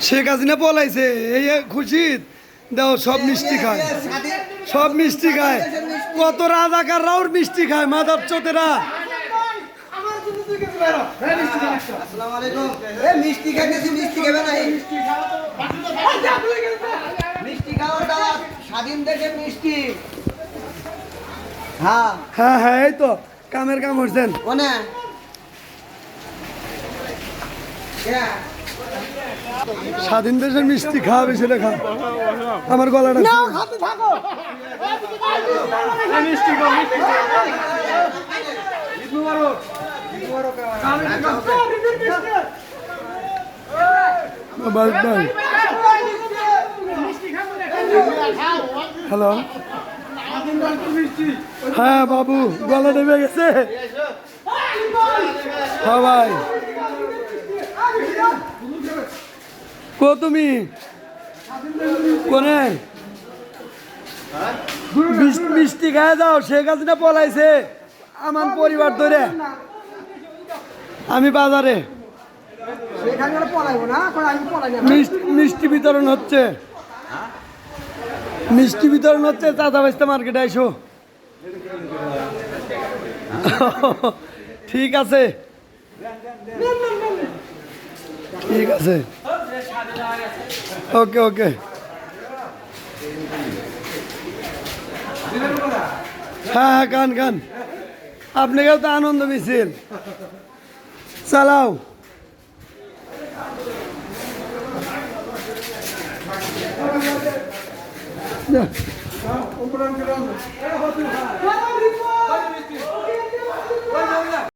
শেখ হাসিনা পলাইছে এই খুশি দাও সব মিষ্টি খায় সব মিষ্টি খায় কত রাজাকার রাউর মিষ্টি খায় মাদার চোতেরা মিষ্টি খাইতেছি মিষ্টি খাবে না মিষ্টি খাওয়ার দাওয়া স্বাধীন দেশের মিষ্টি হ্যাঁ হ্যাঁ হ্যাঁ এই তো কামের কাম হচ্ছেন ওনে স্বাধীন দেশের মিষ্টি খাওয়াবে সেটা খা আমার গলাটা থাকো মিষ্টি খাও ভাই হ্যালো হ্যাঁ বাবু গলা নেমে গেছে হ্যাঁ ভাই কো তুমি কোনে মিষ্টি খায় যাও শেখ হাসিনা পলাইছে আমার পরিবার ধরে আমি বাজারে মিষ্টি বিতরণ হচ্ছে মিষ্টি বিতরণ হচ্ছে চাঁদা বেস্তা মার্কেটে আইসো ঠিক আছে ঠিক আছে ওকে ওকে হ্যাঁ হ্যাঁ গান গান আপনাকেও তো আনন্দ মিছিল চালাও